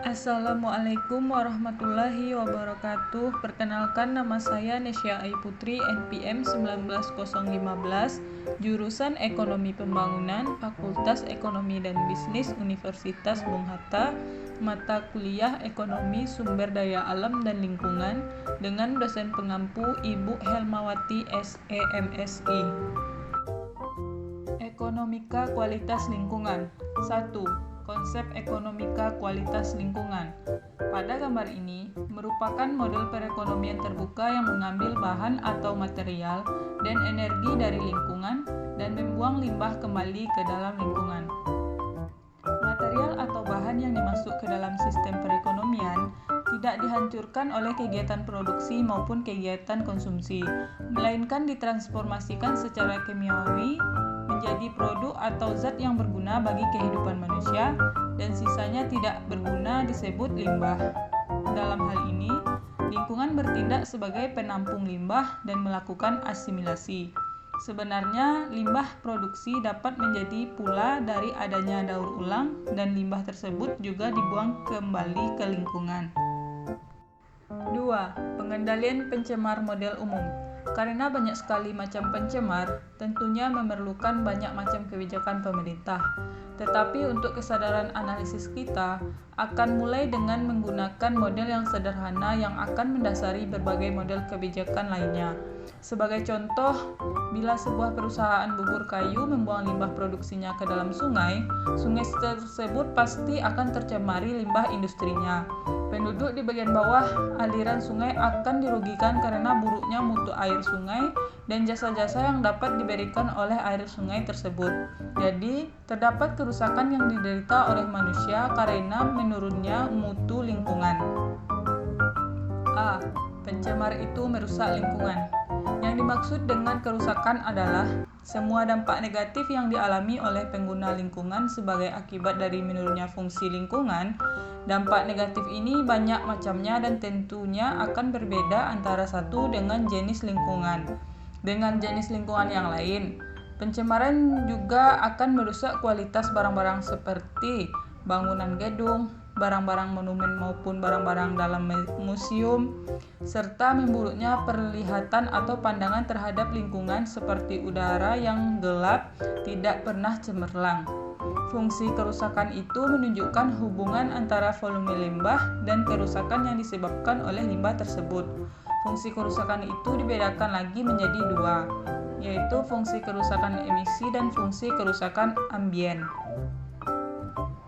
Assalamualaikum warahmatullahi wabarakatuh. Perkenalkan, nama saya Nesya Ai Putri, NPM 19015, jurusan Ekonomi Pembangunan, Fakultas Ekonomi dan Bisnis Universitas Bung Hatta, mata kuliah Ekonomi Sumber Daya Alam dan Lingkungan, dengan dosen pengampu Ibu Helmawati SE MSI. Ekonomika Kualitas Lingkungan. 1. Konsep ekonomika kualitas lingkungan. Pada gambar ini merupakan model perekonomian terbuka yang mengambil bahan atau material dan energi dari lingkungan dan membuang limbah kembali ke dalam lingkungan. Material atau bahan yang dimasuk ke dalam sistem perekonomian tidak dihancurkan oleh kegiatan produksi maupun kegiatan konsumsi, melainkan ditransformasikan secara kimiawi menjadi produk atau zat yang berguna bagi kehidupan manusia, dan sisanya tidak berguna disebut limbah. Dalam hal ini, lingkungan bertindak sebagai penampung limbah dan melakukan asimilasi. Sebenarnya, limbah produksi dapat menjadi pula dari adanya daur ulang, dan limbah tersebut juga dibuang kembali ke lingkungan. 2. Pengendalian pencemar model umum. Karena banyak sekali macam pencemar, tentunya memerlukan banyak macam kebijakan pemerintah. Tetapi untuk kesadaran analisis kita, akan mulai dengan menggunakan model yang sederhana yang akan mendasari berbagai model kebijakan lainnya. Sebagai contoh, bila sebuah perusahaan bubur kayu membuang limbah produksinya ke dalam sungai, sungai tersebut pasti akan tercemari limbah industrinya. Penduduk di bagian bawah aliran sungai akan dirugikan karena buruknya mutu air sungai dan jasa-jasa yang dapat diberikan oleh air sungai tersebut. Jadi, terdapat kerusakan yang diderita oleh manusia karena menurunnya mutu lingkungan. A. Pencemar itu merusak lingkungan. Yang dimaksud dengan kerusakan adalah semua dampak negatif yang dialami oleh pengguna lingkungan sebagai akibat dari menurunnya fungsi lingkungan. Dampak negatif ini banyak macamnya dan tentunya akan berbeda antara satu dengan jenis lingkungan dengan jenis lingkungan yang lain. Pencemaran juga akan merusak kualitas barang-barang seperti bangunan gedung, barang-barang monumen maupun barang-barang dalam museum, serta memburuknya perlihatan atau pandangan terhadap lingkungan seperti udara yang gelap tidak pernah cemerlang. Fungsi kerusakan itu menunjukkan hubungan antara volume limbah dan kerusakan yang disebabkan oleh limbah tersebut. Fungsi kerusakan itu dibedakan lagi menjadi dua, yaitu fungsi kerusakan emisi dan fungsi kerusakan ambien.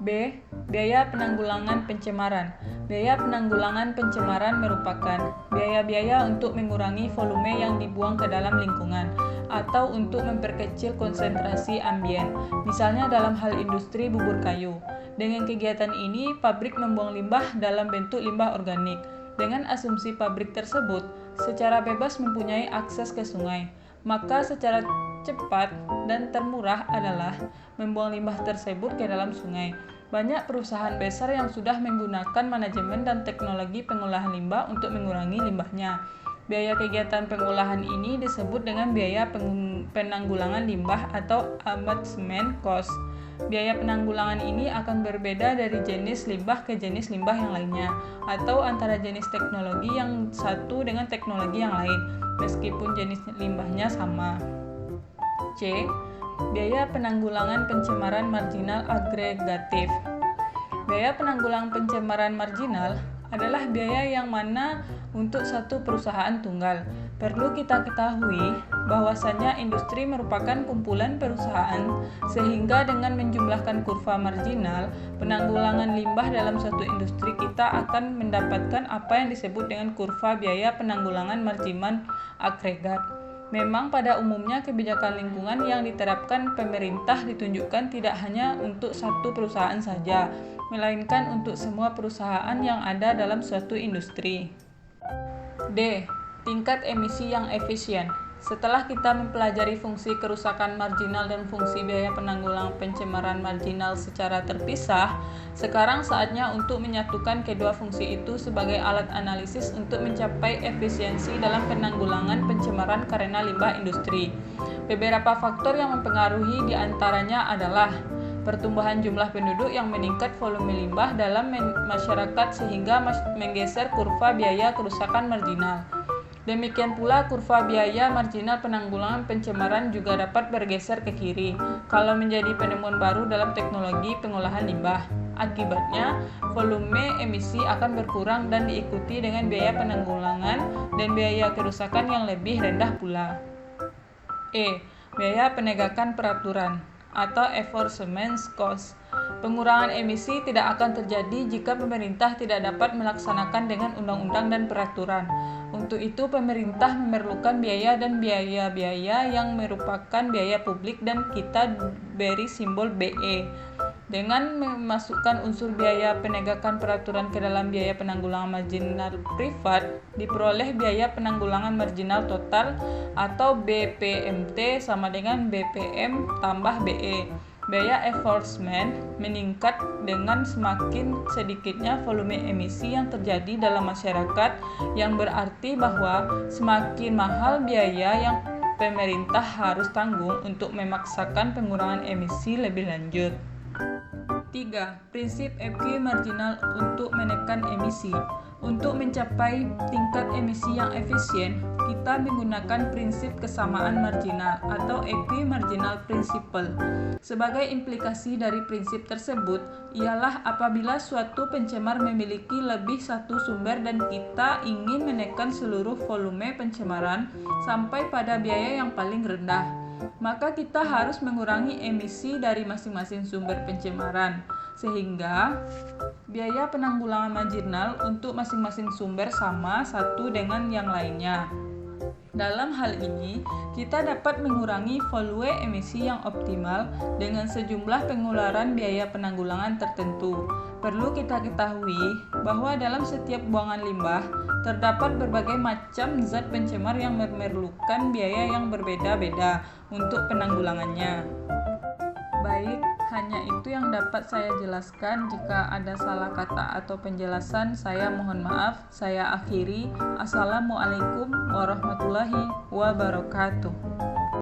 B. Biaya penanggulangan pencemaran. Biaya penanggulangan pencemaran merupakan biaya-biaya untuk mengurangi volume yang dibuang ke dalam lingkungan atau untuk memperkecil konsentrasi ambien, misalnya dalam hal industri bubur kayu. Dengan kegiatan ini, pabrik membuang limbah dalam bentuk limbah organik. Dengan asumsi pabrik tersebut secara bebas mempunyai akses ke sungai, maka secara cepat dan termurah adalah membuang limbah tersebut ke dalam sungai. Banyak perusahaan besar yang sudah menggunakan manajemen dan teknologi pengolahan limbah untuk mengurangi limbahnya. Biaya kegiatan pengolahan ini disebut dengan biaya penanggulangan limbah atau abatement cost. Biaya penanggulangan ini akan berbeda dari jenis limbah ke jenis limbah yang lainnya, atau antara jenis teknologi yang satu dengan teknologi yang lain, meskipun jenis limbahnya sama. C. Biaya penanggulangan pencemaran marginal agregatif. Biaya penanggulangan pencemaran marginal adalah biaya yang mana untuk satu perusahaan tunggal. Perlu kita ketahui bahwasannya industri merupakan kumpulan perusahaan, sehingga dengan menjumlahkan kurva marginal penanggulangan limbah dalam suatu industri, kita akan mendapatkan apa yang disebut dengan kurva biaya penanggulangan marginal agregat. Memang pada umumnya kebijakan lingkungan yang diterapkan pemerintah ditunjukkan tidak hanya untuk satu perusahaan saja, melainkan untuk semua perusahaan yang ada dalam suatu industri. D. Tingkat emisi yang efisien. Setelah kita mempelajari fungsi kerusakan marginal dan fungsi biaya penanggulangan pencemaran marginal secara terpisah, sekarang saatnya untuk menyatukan kedua fungsi itu sebagai alat analisis untuk mencapai efisiensi dalam penanggulangan pencemaran karena limbah industri. Beberapa faktor yang mempengaruhi diantaranya adalah pertumbuhan jumlah penduduk yang meningkat volume limbah dalam masyarakat sehingga menggeser kurva biaya kerusakan marginal. Demikian pula kurva biaya marginal penanggulangan pencemaran juga dapat bergeser ke kiri kalau menjadi penemuan baru dalam teknologi pengolahan limbah. Akibatnya, volume emisi akan berkurang dan diikuti dengan biaya penanggulangan dan biaya kerusakan yang lebih rendah pula. Biaya penegakan peraturan atau enforcement cost. Pengurangan emisi tidak akan terjadi jika pemerintah tidak dapat melaksanakan dengan undang-undang dan peraturan. Untuk itu, pemerintah memerlukan biaya dan biaya-biaya yang merupakan biaya publik dan kita beri simbol BE. Dengan memasukkan unsur biaya penegakan peraturan ke dalam biaya penanggulangan marginal privat, diperoleh biaya penanggulangan marginal total atau BPMT sama dengan BPM tambah BE. Biaya enforcement meningkat dengan semakin sedikitnya volume emisi yang terjadi dalam masyarakat, yang berarti bahwa semakin mahal biaya yang pemerintah harus tanggung untuk memaksakan pengurangan emisi lebih lanjut. 3. Prinsip EQ marginal untuk menekan emisi. Untuk mencapai tingkat emisi yang efisien, kita menggunakan prinsip kesamaan marginal atau EQ marginal principle. Sebagai implikasi dari prinsip tersebut, ialah apabila suatu pencemar memiliki lebih satu sumber dan kita ingin menekan seluruh volume pencemaran sampai pada biaya yang paling rendah, maka kita harus mengurangi emisi dari masing-masing sumber pencemaran, sehingga biaya penanggulangan marginal untuk masing-masing sumber sama satu dengan yang lainnya. Dalam hal ini, kita dapat mengurangi volume emisi yang optimal dengan sejumlah pengeluaran biaya penanggulangan tertentu. Perlu kita ketahui bahwa dalam setiap buangan limbah terdapat berbagai macam zat pencemar yang memerlukan biaya yang berbeda-beda untuk penanggulangannya. Baik, hanya itu yang dapat saya jelaskan. Jika ada salah kata atau penjelasan, saya mohon maaf. Saya akhiri. Assalamualaikum warahmatullahi wabarakatuh.